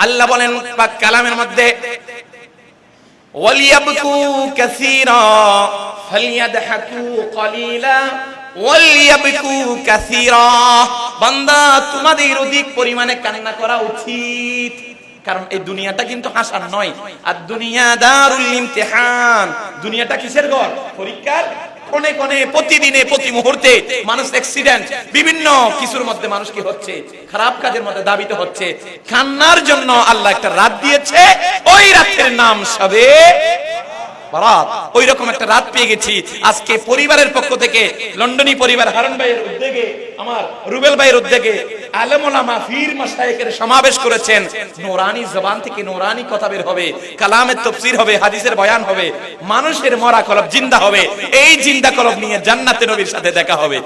আল্লাহ বলেন পাক কালামের মধ্যে, ওয়ালিয়াবকু কাসীরা ফালইয়াদহাকু কলিলা ওয়ালিয়াবকু কাসীরা। বান্দা, তোমাদের অধিক পরিমাণে কান্না করা উচিত, কারণ এই দুনিয়াটা কিন্তু হাসার নয়। আর দুনিয়া দারুল ইমতিহান, দুনিয়াটা কিসের ঘর? পরীক্ষার। কোনে কোনে প্রতিদিনে প্রতি মুহূর্তে মানুষ অ্যাক্সিডেন্ট, বিভিন্ন কিছুর মধ্যে মানুষ কি হচ্ছে, খারাপ কাজের মধ্যে দাবিত হচ্ছে। কান্নার জন্য আল্লাহ একটা রাত দিয়েছে, ওই রাতের নাম শবে বারাত। ওই রকম একটা রাত পেয়ে গেছি। আজকে পরিবারের পক্ষ থেকে লন্ডনী পরিবার হারুন ভাইয়ের উদ্যোগে, আমার রুবেল ভাইয়ের উদ্যোগে আলেম ওলামা পীর মাশায়েখের সমাবেশ করেছেন। নূরানি জবান থেকে নূরানি কথা বের হবে, কালামের তাফসীর হবে, হাদিসের বয়ান হবে, মানুষের মরা কলব জিন্দা হবে। এই জিন্দা কলব নিয়ে জান্নাতে নবীর সাথে দেখা হবে।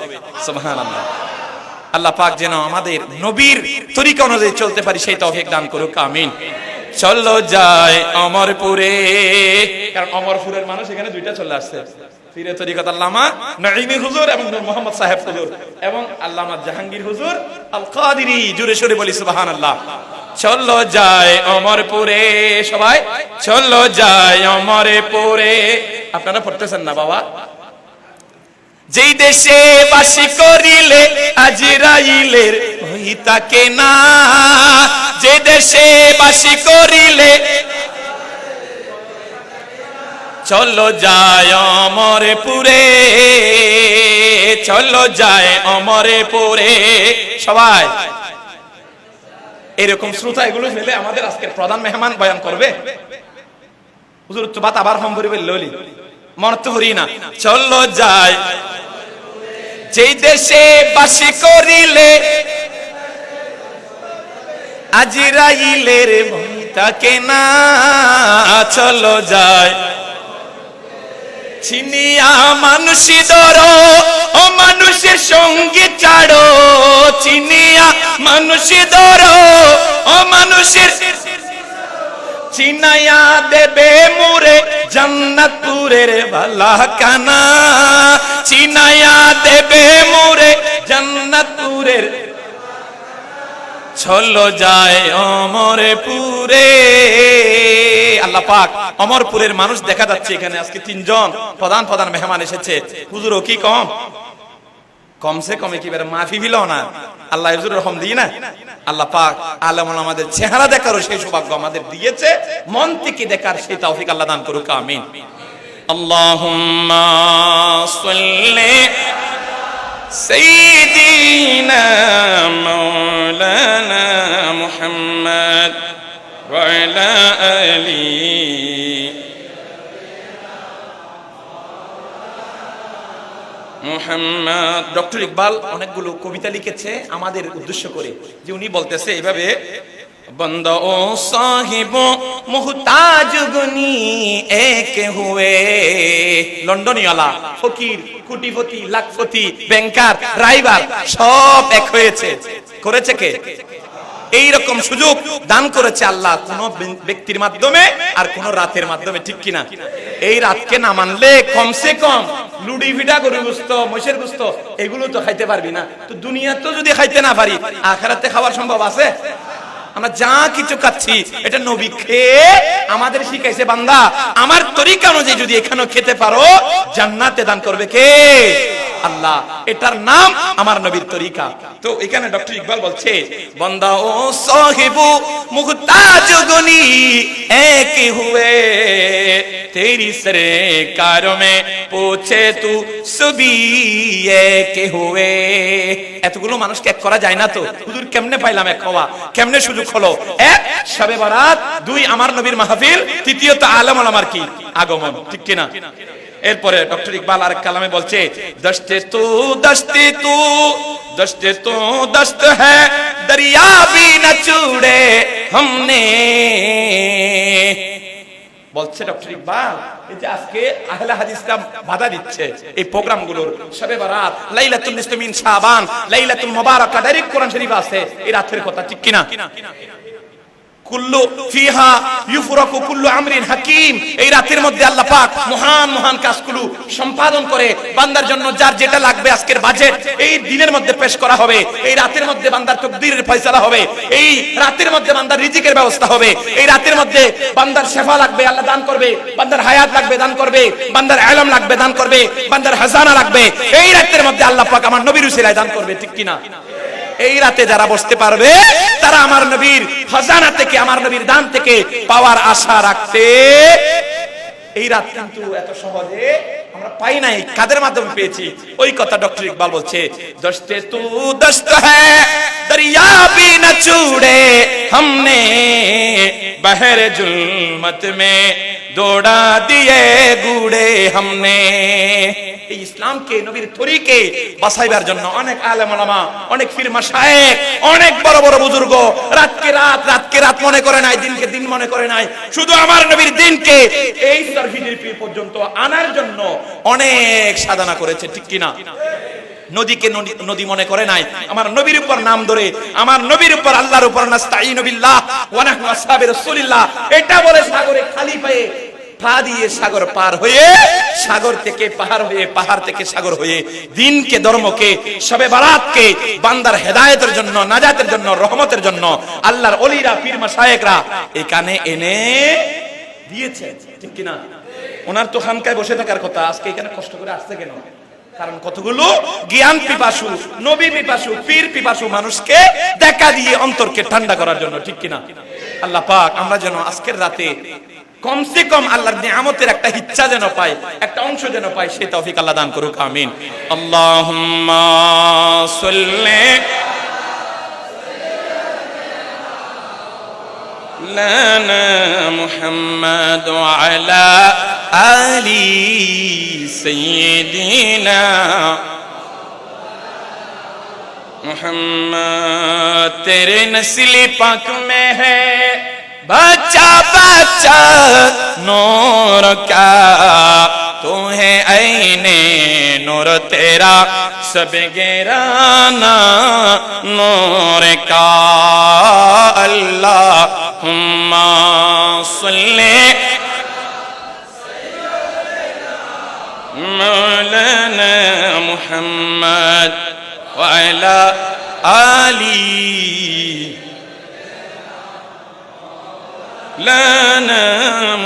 সুবহানাল্লাহ। আল্লাহ পাক যেন আমাদের নবীর তরিকা অনুযায়ী চলতে পারি, সেই তৌফিক দান করুক, আমিন। চলো যায় অমরপুরে, কারণ অমরপুরের মানুষ এখানে দুইটা চলে আসছে, পীরে তরিকত আল্লামা নাঈমী হুজুর এবং নূর মোহাম্মদ সাহেব হুজুর এবং আল্লামা জাহাঙ্গীর হুজুর আল কাদেরী। জোরে সোরে বলি সুবহানাল্লাহ। চলো যায় অমরপুরে, সবাই চলো যায় অমরপুরে। আপনারা পড়তেছেন না বাবা? যেই দেশে বাসী করিলে আজরাইলের ভয় থাকে না, যে দেশে বাসী করিলে চলো যায় অমরপুরে, চলো যায় অমরপুরে। সবাই এরকম শ্রোতা এগুলো ফেলে আমাদের আজকের প্রধান মেহমান বয়ান করবে। হুজুর তো বাত আবার হম করিবে ললি মনে তো হরি না। চলো যায় যেই দেশে বাসী করিলে আজরাইলের ভয় থাকে না, চলো যায় চিনিয়া মানুষই ধরো ও মানুষের সঙ্গে ছাড়ো, চিনিয়া মানুষই ধরো ও মানুষের চিনায়া দেবে মুরে জান্নাতুরের ভালা কানা, চিনায়া দেবে মুরে জান্নাতুরের। চলো যায় অমরপুরে। আল্লাহ পাক অমরপুরের মানুষ দেখা যাচ্ছে এখানে আজকে তিনজন প্রধান প্রধান মেহমান এসেছে। হুজুরও কি কম, কমসে কমে কি বের মাফি বিল না, আল্লাহ হুজুর রহম দিই না। আল্লাহ পাক আলেম ওলামাদের চেহারা দেখারও সেই সৌভাগ্য আমাদের দিয়েছে, মন থেকে দেখার সেই তৌফিক আল্লাহ দান করুক, আমিন। আল্লাহুম্মা সাল্লি সাইয়্যিদিনা মাওলানা মুহাম্মদ ওয়া আলা আলি মুহাম্মদ। ডক্টর ইকবাল অনেকগুলো কবিতা লিখেছে আমাদের উদ্দেশ্য করে, যে উনি বলতেছে এভাবে, বন্দা ও সাহিব মুহতাজ গুনি এক হুয়ে। লন্ডনীওয়ালা, ফকির, কোটিপতি, লাখপতি, ব্যাংকার, ড্রাইভার সব এক হয়েছে। করেছে কে? এইরকম সুযোগ দান করেছে আল্লাহ কোন ব্যক্তির মাধ্যমে আর কোন রাতের মাধ্যমে, ঠিক কিনা? এই রাতকে না মানলে কমসে কম লুডি ভিডা গরুর গোশত, মহিষের গোশত এগুলো তো খাইতে পারবি না। তো দুনিয়া তো যদি খাইতে না পারি, আখিরাতে খাওয়ার সম্ভব আছে? আমরা যা কিছু খাচ্ছি এটা নবী খেয়ে আমাদের শিখাইছে, বান্দা আমার তরিকা অনুযায়ী যদি এখানেও খেতে পারো জান্নাতে দান করবে কে? আল্লাহ। এটার নাম আমার নবীর তরিকা। তো এখানে ডক্টর ইকবাল বলছে, বান্দা ও সাহিবু মুহতাজ গুনি এক হুয়ে, তেরি সরকার মে পৌঁছে তু সবি এক হুয়ে। এতগুলো মানুষকে এক করা যায় না তো হুজুর, কেমনে পাইলাম এক হওয়া, কেমনে সুযোগ হলো? এক শবে বারাত, দুই আমার নবীর মাহফিল, তৃতীয়ত আলেম ওলামার কি আগমন, ঠিক কিনা? এরপরে ডক্টর ইকবাল আর কালামে বলছে, দস্তে তু দস্তে তু দস্তে তু দস্ত হ্যায় দরিয়া ভি না ছুড়ে हमने। বলছে ডক্টর ইকবাল, এই যে আজকে আহলে হাদিসরা বাধা দিচ্ছে এই প্রোগ্রামগুলোর, শবে বারাত, লাইলাতুল নিসফ মিন শাবান, লাইলাতুল মুবারাকা, ডাইরেক্ট কোরআন শরীফ আছে এই রাতের কথা, ঠিক কিনা? কুল্লু ফিহা ইউফরাকু কুল্লু আমরিন হাকিম। এই রাতের মধ্যে আল্লাহ পাক মহান মহান কাজগুলো সম্পাদন করে বান্দার জন্য যার যেটা লাগবে আজকের বাজেট এই দিনের মধ্যে পেশ করা হবে। এই রাতের মধ্যে বান্দার তাকদীরের ফয়সালা হবে। এই রাতের মধ্যে বান্দার রিজিকের ব্যবস্থা হবে। এই রাতের মধ্যে বান্দার শেফা লাগবে আল্লাহ দান করবে, বান্দার হায়াত লাগবে দান করবে, বান্দার ইলম লাগবে দান করবে, বান্দার খাজানা লাগবে এই রাতের মধ্যে আল্লাহ পাক আমার নবীর উসিলায় দান করবে। ঠিক কি না? এই রাতে যারা বসতে পারবে তারা আমার নবীর খাজানা থেকে আমার নবীর দান থেকে পাওয়ার আশা রাখতে। এই রাত কিন্তু এত সহজে আমরা পাই নাই, কাদের মাধ্যমে পেয়েছি ওই কথা ডক্টর ইকবাল বলছে, দস্তে তু দস্ত হ্যায় দরিয়া ভি না ছুড়ে हमने बहर जुल्मत में दौड़ा दिए गुड़े हमने। এই ইসলামকে নবীর তরিকে বাঁচাইবার জন্য অনেক আলেম ওলামা, অনেক পীর মাশায়েখ, অনেক বড় বড় বুজুর্গ রাতকে রাত রাতকে রাত মনে করে নাই, দিনকে দিন মনে করে নাই, শুধু আমার নবীর দিনকে এই সার্ভিসের পর্যন্ত আনার জন্য অনেক সাধনা করেছে। ঠিক কি না? নদীকে নদী মনে করে নাই, আমার নবীর উপর নাম ধরে, আমার নবীর উপর আল্লাহর উপর নাস্তাইনু বিল্লাহ ওয়া নাহনু আসহাবে রাসূলিল্লাহ এটা বলে সাগরে খালি পায়ে পা দিয়ে সাগর পার হয়ে, সাগর থেকে পাহাড় হয়ে, পাহাড় থেকে সাগর হয়ে দিনকে ধর্মকে শবে বারাতকে বান্দার হেদায়েতের জন্য, নাজাতের জন্য, রহমতের জন্য আল্লাহর ওলিরা পীর মাশায়েখরা এখানে এনে দিয়েছে। ঠিক কি না? ওনার তো খানকায় বসে থাকার কথা, আজকে এখানে কষ্ট করে আসছে কেন? কারণ কতগুলো জ্ঞান পিপাসু, নবী পিপাসু, পীর পিপাসু মানুষকে দেখা দিয়ে অন্তরকে ঠান্ডা করার জন্য। ঠিক কি না? আল্লাহ পাক আমরা যেন আজকের রাতে কমসে কম আল্লাহর নিয়ামতের একটা হিচ্ছা যেন পাই, একটা অংশ যেন পাই, সেই তৌফিক আল্লাহ দান করুক। আমিন। আল্লাহুম্মা সাল্লি লানা মুহাম্মাদ ওয়া আলা আলি সাইয়্যিদিনা मुहम्मद। तेरे नस्ल पाक में है बच्चा बच्चा नूर का, तू है ऐने नूर तेरा सब गिराना नूर का। अल्लाहुम्मा सल्ली मौलाना मुहम्मद व अला आली লানা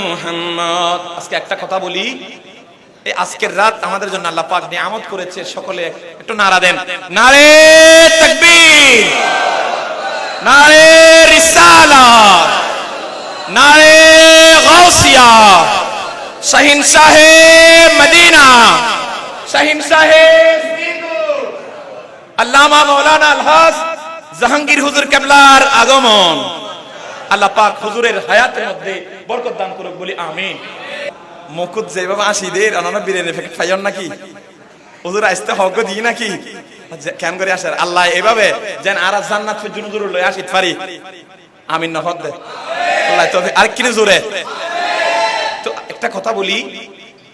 মুহাম্মদ। আজকে একটা কথা বলি, এই আজকের রাত আমাদের জন্য আল্লাহ পাক নিয়ামত করেছে। সকলে একটু নারা দেন, নারে তাকবীর, নারে রিসালাত, নারে গাউসিয়া, শাহিন শাহে মদিনা, শাহিন শাহে শ্রীনগর, আল্লামা মাওলানা আলহাজ জাহাঙ্গীর হুজুর কেবলার আগমন। আল্লাহ পাক হুজুরের হায়াতের মধ্যে বরকত দান করুক, বলি আমিন। মুকুত যেভাবে আসিদের অনানা বীরের এফেক্ট পাইন নাকি হুজুর আসতে হক দিই নাকি কেন করে আসার আল্লাহ এভাবে যেন আর জান্নাত ফির হুজুর লই আসিত পারি। আমিন না হক দে আল্লাহ তবে আর কিনে জোরে। তো একটা কথা বলি,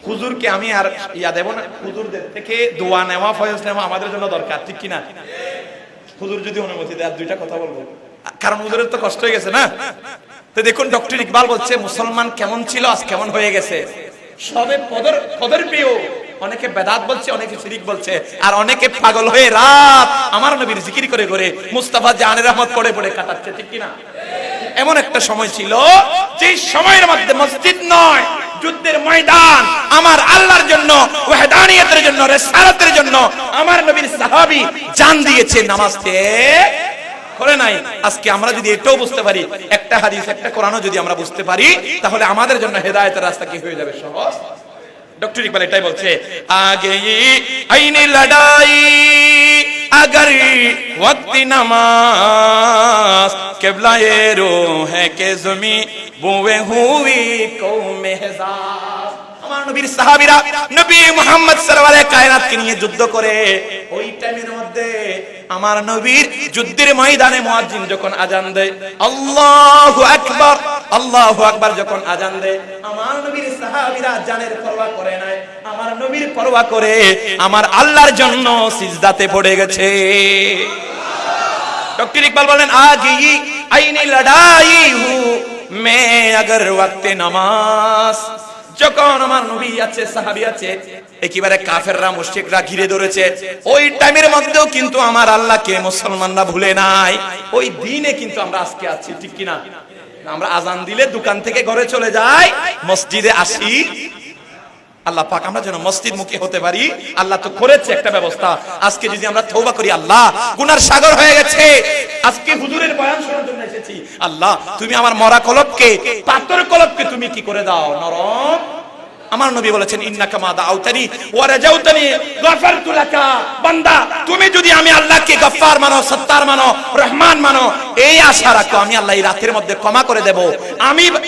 হুজুরকে আমি আর ইয়া দেব না, হুজুরদের থেকে দোয়া নেওয়া, ফয়জ নেওয়া আমাদের জন্য দরকার। ঠিক কিনা? হুজুর যদি অনুমতি দেয় আর দুইটা কথা বলবো, কারণ হুজুরের তো কষ্ট হয়ে গেছে না। তো দেখুন ডক্টর ইকবাল বলছে মুসলমান কেমন ছিল আজ কেমন হয়ে গেছে। সবে পদের প্রিয়, অনেকে বেদাত বলছে, অনেকে শিরিক বলছে, আর অনেকে পাগল হয়ে রাত আমার নবীর জিকির করে করে মুস্তাফা জানের রহমত পড়ে পড়ে কাটাচ্ছে। ঠিক কিনা? এমন একটা সময় ছিল যে সময়ের মধ্যে মসজিদ নয়, যুদ্ধের ময়দান আমার আল্লাহর জন্য, ওয়াহদানিয়তের জন্য, রিসালাতের জন্য আমার নবীর সাহাবী জান দিয়েছে, নামাজ করে নাই। আজকে আমরা যদি এটাও বুঝতে পারি, একটা হাদিস একটা কোরআনও যদি আমরা বুঝতে পারি, তাহলে আমাদের জন্য হেদায়েতের রাস্তা কি হয়ে যাবে সহজ। ডক্টর ইকবাল এটাই বলছে, আগে আইনে লড়াই अगर वक्त नमाज किबलाए रूह के ज़मी बुए हुई कौम हिजाज। আমার নবীর সাহাবীরা নবী মুহাম্মদ সাল্লাল্লাহু আলাইহি কায়নাতকে নিয়ে যুদ্ধ করে, ওই টাইমের মধ্যে আমার নবীর যুদ্ধের ময়দানে মুয়াজ্জিন যখন আজান দেয় আল্লাহু আকবার, আল্লাহু আকবার যখন আজান দেয়, আমার নবীর সাহাবীরা জানের পরোয়া করে নাই, আমার নবীর পরোয়া করে আমার আল্লাহর জন্য সিজদাতে পড়ে গেছে। ডক্টর ইকবাল বলেন আগে আইনে লড়াই अगर वक्त नमाज যখন আমার নবী আছে সাহাবী আছে একেবারে কাফেররা মুশরিকরা ঘিরে ধরেছে ওই টাইমের মধ্যেও কিন্তু আমার আল্লাহকে মুসলমানরা ভুলে নাই ওই দিনে কিন্তু আমরা আজকে আছি ঠিক কি না আমরা আজান দিলে দোকান থেকে ঘরে চলে যাই মসজিদে আসি আল্লাহ পাক আমরা যেন মসজিদ মুখী হতে পারি আল্লাহ তো করেছে একটা ব্যবস্থা আজকে যদি আমরা তওবা করি আল্লাহ গুনার সাগর হয়ে গেছে আজকে হুজুরের বয়ান শোনার জন্য এসেছি আল্লাহ তুমি আমার মরা কলবকে পাথর কলবকে তুমি কি করে দাও নরম আমার নবী বলেছেন ইন্নাকা মা দাউতানি ওয়া রাজাউতানি গফারতু লাকা বান্দা তুমি যদি আমি আল্লাহকে গফফার মানো সত্তার মানো রহমান মানো এই আশা রাখো আমি আল্লাহ এই রাতের মধ্যে ক্ষমা করে দেব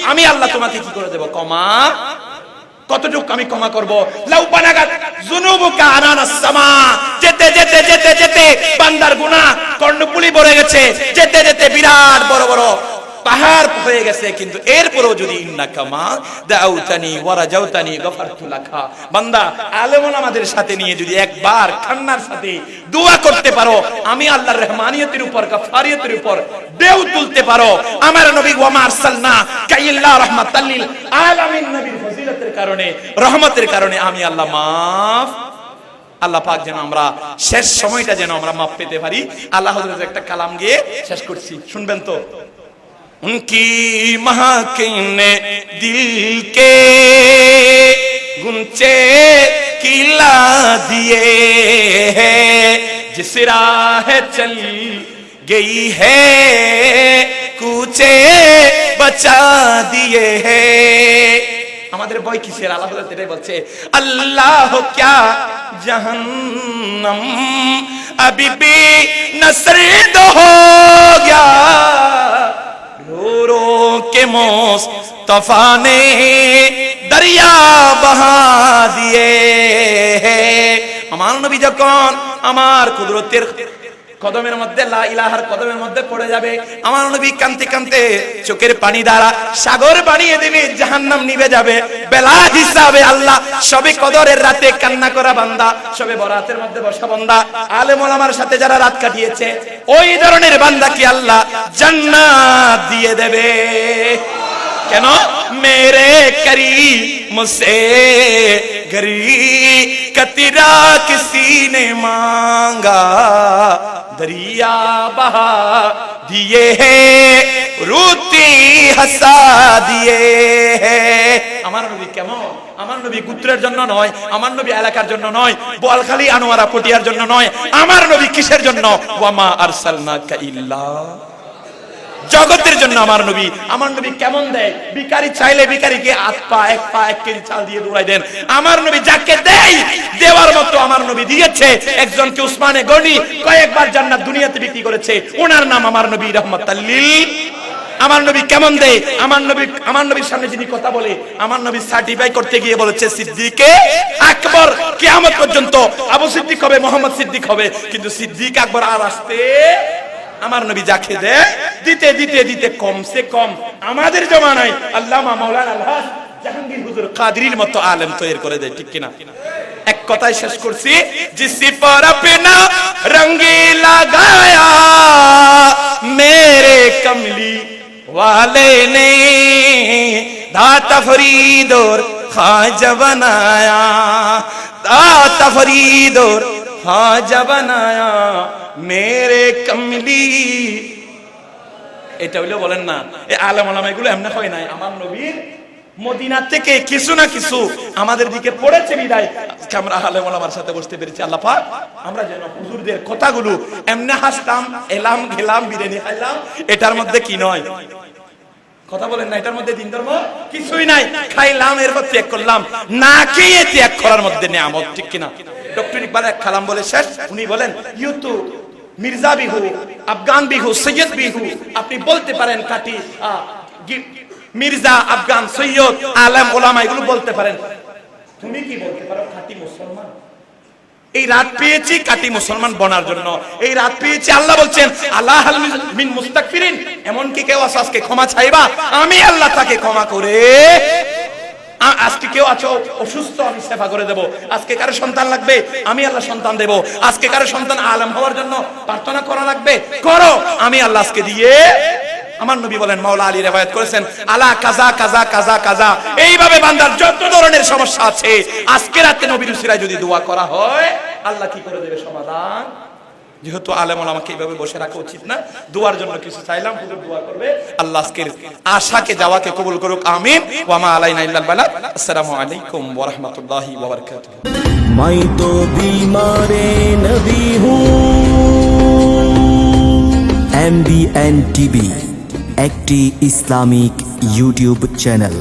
আমি আল্লাহ তোমাকে কি করে দেব ক্ষমা কতটুকু আমি ক্ষমা করব লাউ বানাগাত যুনুবুকা আনানাস সামা যেতে যেতে যেতে যেতে বান্দার গুনাহ কর্ণপুলি ভরে গেছে যেতে যেতে বিরাট বড় বড় পাহাড় হয়ে গেছে কিন্তু এরপরও যদি ইন্নাকা মা দাউতানি ওয়া রাজাউতানি গফারতু লাকা বান্দা আলেম ওলামাদের সাথে নিয়ে যদি একবার কান্নার সাথে দোয়া করতে পারো আমি আল্লাহর রহমানিয়তের উপর গফারিয়তের উপর ঢেউ তুলতে পারো আমার নবী ওয়া মা আরসালনা কাইল্লা রাহমাতাল লিল আলামিন নবীর ফজিলতের কারণে রহমতের কারণে আমি আল্লাহ মাফ আল্লাহ পাক যেন আমরা শেষ সময়টা যেন আমরা মাফ পেতে পারি আল্লাহ হযরত একটা কালাম গিয়ে শেষ করছি শুনবেন তো उनकी महक ने दिल के गुंचे खिला दिए हैं जिस राह चल गई है कूचे बचा दिए हैं আমাদের বই কিসের আল্লাহ এটাই বলছে আল্লাহ क्या जहन्नम अभी भी नसरद हो गया रो के मुस्तफा ने दरिया बहा दिए আমার নবী যখন আমার কুদরতের কদমের মধ্যে লা ইলাহার কদমের মধ্যে পড়ে যাবে আমার নবী কাঁদতে কাঁদতে চোখের পানি দ্বারা সাগর বানিয়ে দেবে জাহান্নাম নিভে যাবে বেলা হিসাবে আল্লাহ সবে কদরের রাতে কান্না করা বান্দা সবে বরাতের মধ্যে বসা বান্দা আলেম ওলামার সাথে যারা রাত কাটিয়েছে ওই ধরনের বান্দা কি আল্লাহ জান্নাত দিয়ে দেবে কেন মেরে করিম সে গরি কতরা কিসি নে মাंगा दरिया बहा दिए हैं रूती हंसा दिए हैं আমার নবী কেমন আমার নবী গোত্রের জন্য নয় আমার নবী এলাকার জন্য নয় বলখালী আনোয়ারা পটিয়ার জন্য নয় আমার নবী কিসের জন্য ওয়া মা আরসালনাকা ইল্লা জগতের জন্য আমার নবী কেমন দেয় ভিখারি চাইলে ভিখারিকে এক পা 1 কেজি চাল দিয়ে দৌড়াই দেন আমার নবী যাকে দেয় দেওয়ার মতো আমার নবী দিয়েছে একজনকে উসমানে গনি কয়েকবার জান্নাত দুনিয়াতে বিক্রি করেছে ওনার নাম আমার নবী রাহমাতাল লিল আমার নবী কেমন দেয় আমার নবীর সামনে যিনি কথা বলে আমার নবী সার্টিফাই করতে গিয়ে বলেছে সিদ্দিকে আকবর কিয়ামত পর্যন্ত আবু সিদ্দিক হবে মোহাম্মদ সিদ্দিক হবে কিন্তু সিদ্দিক আকবর আর আসতে আমার নবী যাকে দেয় দিতে দিতে দিতে কমসে কম আমাদের জমানায় আল্লামা মাওলানা আলহাজ জাহাঙ্গীর হুজুর কাদরির মতো আলেম তৈরি করে দেয় ঠিক কিনা এক কথাই শেষ করছি জিসি पर अपना रंग लगाया मेरे कमली वाले ने दाता फरीद और ख्वाजा बनाया दाता फरीद और ख्वाजा बनाया मेरे कमली এটা হইলো বলেন না এই আলেম ওলামা এগুলো এমনি হয় নাই আমার নবীর মদিনা থেকে কিছু না কিছু আমাদের দিকে পড়েছে বিদায় আমরা আলেম ওলামার সাথে বসতে পেরেছি আল্লাহ পাক আমরা যেন হুজুরদের কথাগুলো এমনি হাসতাম এলাম গেলাম বিরিয়ানি খাইলাম এটার মধ্যে কি নয় কথা বলেন না এটার মধ্যে দিন ধর্ম কিছুই নাই খাইলাম এরপর ত্যাগ করলাম না খেয়ে ত্যাগ করার মধ্যে নিয়ামত ঠিক কিনা ডক্টর ইকবাল এক কালাম বলে শেষ উনি বলেন ইউটিউব মির্জা বিহু আফগান বিহু সৈয়দ বিহু আপনি বলতে পারেন কাটি মির্জা আফগান সৈয়দ আলেম ওলামা এগুলো বলতে পারেন তুমি কি বলতে পারো খাঁটি মুসলমান এই রাত পেয়েছি কাটি মুসলমান বনার জন্য এই রাত পেয়েছি আল্লাহ বলছেন আল্লাহ মিন মুস্তাগফিরিন এমন কি কেউ আছে আজকে ক্ষমা চাইবা আমি আল্লাহ তাকে ক্ষমা করে আজকে কেউ আছো অসুস্থ আমি সেবা করে দেব আজকে কারো সন্তান লাগবে আমি আল্লাহ সন্তান দেব আজকে কারো সন্তান আলেম হওয়ার জন্য প্রার্থনা করা লাগবে করো আমি আল্লাহ আজকে দিয়ে আমার নবী বলেন, মাওলা আলী রিওয়ায়াত করেছেন, আলা কাজা কাজা কাজা কাজা, এইভাবে বান্দার যত ধরনের সমস্যা আছে আজকে রাতে নবীর উসিলায় যদি দোয়া করা হয় আল্লাহ কি করে দেবে সমাধান। যেহেতু আলেম ওলামাকে এইভাবে বসে রাখা উচিত না, দোয়ার জন্য কিছু চাইলাম, হুজুর দোয়া করবে। আল্লাহ আজকের আশাকে যাওয়াকে কবুল করুক, আমিন। ওয়া মা আলাইনা ইল্লাল বালাগ। আসসালামু আলাইকুম ওয়া রাহমাতুল্লাহি ওয়া বারাকাতুহু। मैं तो बीमारे नबी हूँ। MBN TV একটি ইসলামিক ইউটিউব চ্যানেল।